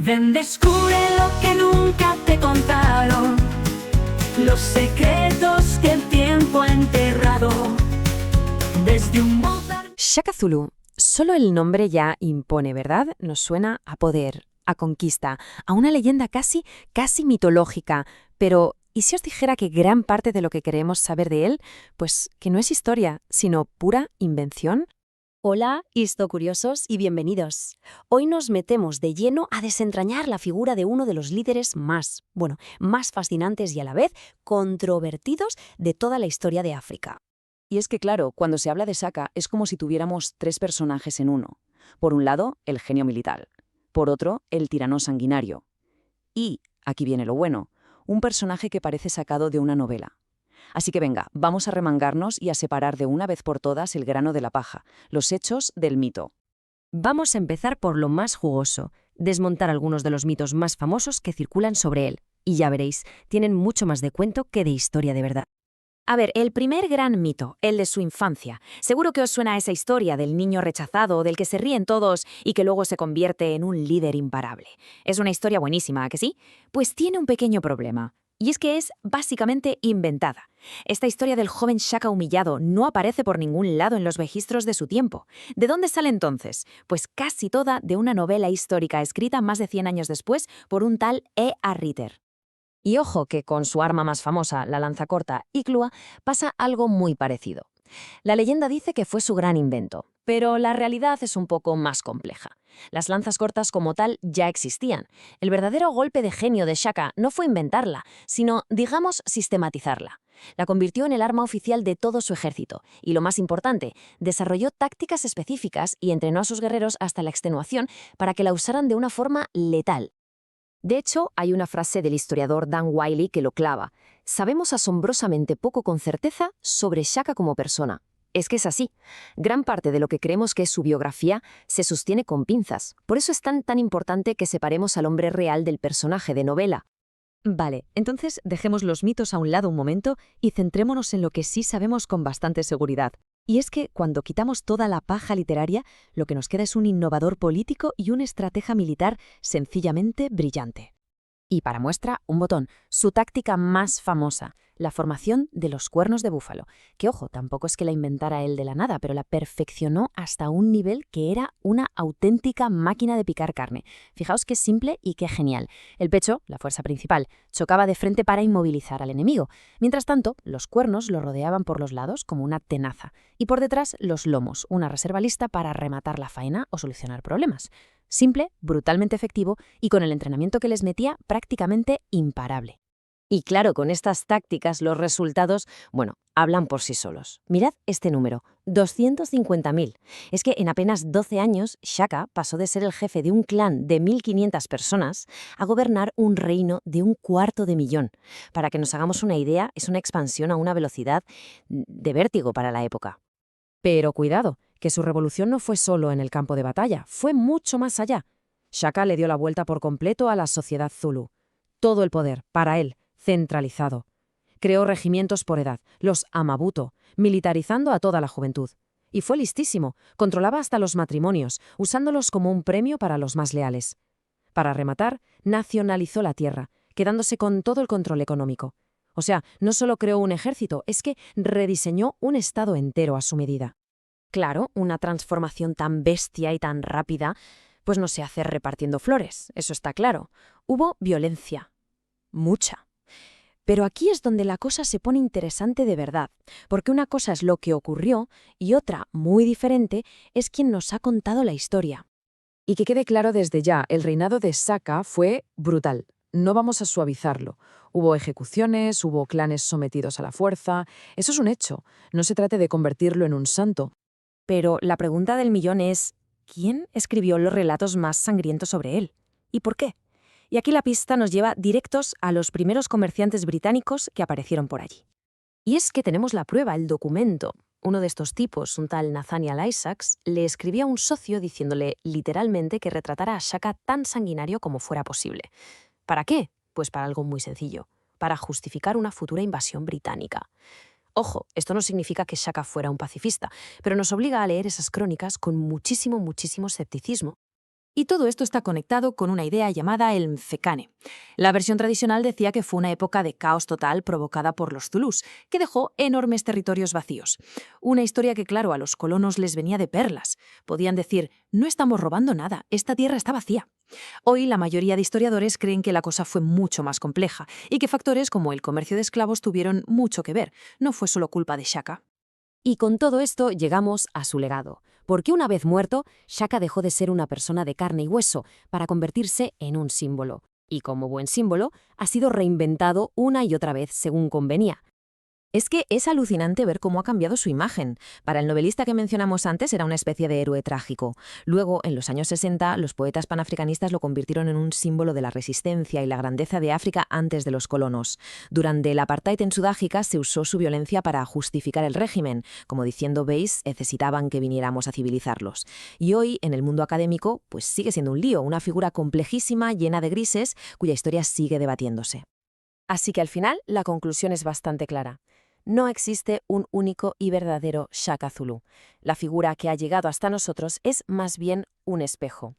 Ven, descubre lo que nunca te contaron, los secretos que el tiempo ha enterrado. Desde un Mozart. Shaka Zulu, solo el nombre ya impone, ¿verdad? Nos suena a poder, a conquista, a una leyenda casi mitológica. Pero, ¿y si os dijera que gran parte de lo que queremos saber de él, pues que no es historia, sino pura invención? Hola, histocuriosos y bienvenidos. Hoy nos metemos de lleno a desentrañar la figura de uno de los líderes más fascinantes y a la vez controvertidos de toda la historia de África. Y es que claro, cuando se habla de Shaka es como si tuviéramos tres personajes en uno. Por un lado, el genio militar. Por otro, el tirano sanguinario. Y, aquí viene lo bueno, un personaje que parece sacado de una novela. Así que venga, vamos a remangarnos y a separar de una vez por todas el grano de la paja, los hechos del mito. Vamos a empezar por lo más jugoso, desmontar algunos de los mitos más famosos que circulan sobre él. Y ya veréis, tienen mucho más de cuento que de historia de verdad. A ver, el primer gran mito, el de su infancia. Seguro que os suena esa historia del niño rechazado, del que se ríen todos y que luego se convierte en un líder imparable. Es una historia buenísima, ¿a que sí? Pues tiene un pequeño problema. Y es que es básicamente inventada. Esta historia del joven Shaka humillado no aparece por ningún lado en los registros de su tiempo. ¿De dónde sale entonces? Pues casi toda de una novela histórica escrita más de 100 años después por un tal E.A. Ritter. Y ojo que con su arma más famosa, la lanza corta Iklua, pasa algo muy parecido. La leyenda dice que fue su gran invento, pero la realidad es un poco más compleja. Las lanzas cortas como tal ya existían. El verdadero golpe de genio de Shaka no fue inventarla, sino, digamos, sistematizarla. La convirtió en el arma oficial de todo su ejército y, lo más importante, desarrolló tácticas específicas y entrenó a sus guerreros hasta la extenuación para que la usaran de una forma letal. De hecho, hay una frase del historiador Dan Wiley que lo clava. Sabemos asombrosamente poco con certeza sobre Shaka como persona. Es que es así. Gran parte de lo que creemos que es su biografía se sostiene con pinzas. Por eso es tan importante que separemos al hombre real del personaje de novela. Vale, entonces dejemos los mitos a un lado un momento y centrémonos en lo que sí sabemos con bastante seguridad. Y es que cuando quitamos toda la paja literaria, lo que nos queda es un innovador político y un estratega militar sencillamente brillante. Y para muestra, un botón, su táctica más famosa, la formación de los cuernos de búfalo, que ojo, tampoco es que la inventara él de la nada, pero la perfeccionó hasta un nivel que era una auténtica máquina de picar carne. Fijaos qué simple y qué genial. El pecho, la fuerza principal, chocaba de frente para inmovilizar al enemigo. Mientras tanto, los cuernos lo rodeaban por los lados como una tenaza, y por detrás los lomos, una reserva lista para rematar la faena o solucionar problemas. Simple, brutalmente efectivo y con el entrenamiento que les metía prácticamente imparable. Y claro, con estas tácticas los resultados, hablan por sí solos. Mirad este número, 250.000. Es que en apenas 12 años, Shaka pasó de ser el jefe de un clan de 1.500 personas a gobernar un reino de 250.000. Para que nos hagamos una idea, es una expansión a una velocidad de vértigo para la época. Pero cuidado, que su revolución no fue solo en el campo de batalla, fue mucho más allá. Shaka le dio la vuelta por completo a la sociedad Zulu. Todo el poder, para él, centralizado. Creó regimientos por edad, los Amabuto, militarizando a toda la juventud. Y fue listísimo, controlaba hasta los matrimonios, usándolos como un premio para los más leales. Para rematar, nacionalizó la tierra, quedándose con todo el control económico. O sea, no solo creó un ejército, es que rediseñó un estado entero a su medida. Claro, una transformación tan bestia y tan rápida, pues no se hace repartiendo flores, eso está claro. Hubo violencia. Mucha. Pero aquí es donde la cosa se pone interesante de verdad, porque una cosa es lo que ocurrió y otra, muy diferente, es quien nos ha contado la historia. Y que quede claro desde ya, el reinado de Shaka fue brutal. No vamos a suavizarlo. Hubo ejecuciones, hubo clanes sometidos a la fuerza. Eso es un hecho. No se trate de convertirlo en un santo. Pero la pregunta del millón es, ¿quién escribió los relatos más sangrientos sobre él? ¿Y por qué? Y aquí la pista nos lleva directos a los primeros comerciantes británicos que aparecieron por allí. Y es que tenemos la prueba, el documento. Uno de estos tipos, un tal Nathaniel Isaacs, le escribió a un socio diciéndole literalmente que retratara a Shaka tan sanguinario como fuera posible. ¿Para qué? Pues para algo muy sencillo, para justificar una futura invasión británica. Ojo, esto no significa que Shaka fuera un pacifista, pero nos obliga a leer esas crónicas con muchísimo escepticismo. Y todo esto está conectado con una idea llamada el Mfecane. La versión tradicional decía que fue una época de caos total provocada por los zulús, que dejó enormes territorios vacíos. Una historia que, claro, a los colonos les venía de perlas. Podían decir, no estamos robando nada, esta tierra está vacía. Hoy la mayoría de historiadores creen que la cosa fue mucho más compleja y que factores como el comercio de esclavos tuvieron mucho que ver. No fue solo culpa de Shaka. Y con todo esto llegamos a su legado, porque una vez muerto, Shaka dejó de ser una persona de carne y hueso para convertirse en un símbolo. Y como buen símbolo, ha sido reinventado una y otra vez según convenía. Es que es alucinante ver cómo ha cambiado su imagen. Para el novelista que mencionamos antes era una especie de héroe trágico. Luego, en los años 60, los poetas panafricanistas lo convirtieron en un símbolo de la resistencia y la grandeza de África antes de los colonos. Durante el apartheid en Sudáfrica se usó su violencia para justificar el régimen, como diciendo, veis, necesitaban que viniéramos a civilizarlos. Y hoy, en el mundo académico, pues sigue siendo un lío, una figura complejísima, llena de grises, cuya historia sigue debatiéndose. Así que al final, la conclusión es bastante clara. No existe un único y verdadero Shaka Zulu. La figura que ha llegado hasta nosotros es más bien un espejo.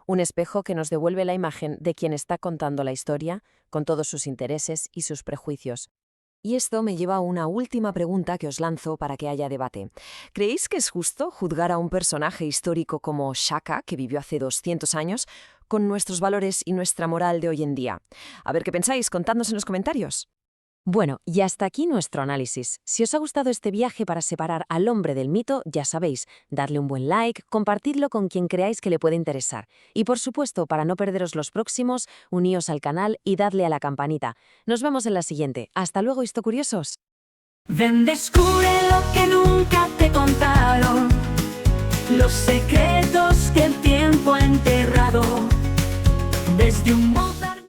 Un espejo que nos devuelve la imagen de quien está contando la historia, con todos sus intereses y sus prejuicios. Y esto me lleva a una última pregunta que os lanzo para que haya debate. ¿Creéis que es justo juzgar a un personaje histórico como Shaka, que vivió hace 200 años, con nuestros valores y nuestra moral de hoy en día? A ver qué pensáis, contadnos en los comentarios. Bueno, y hasta aquí nuestro análisis. Si os ha gustado este viaje para separar al hombre del mito, ya sabéis, darle un buen like, compartidlo con quien creáis que le puede interesar. Y por supuesto, para no perderos los próximos, uníos al canal y dadle a la campanita. Nos vemos en la siguiente. ¡Hasta luego, histocuriosos! Ven, descubre lo que nunca te contaron, los secretos que el tiempo ha enterrado desde un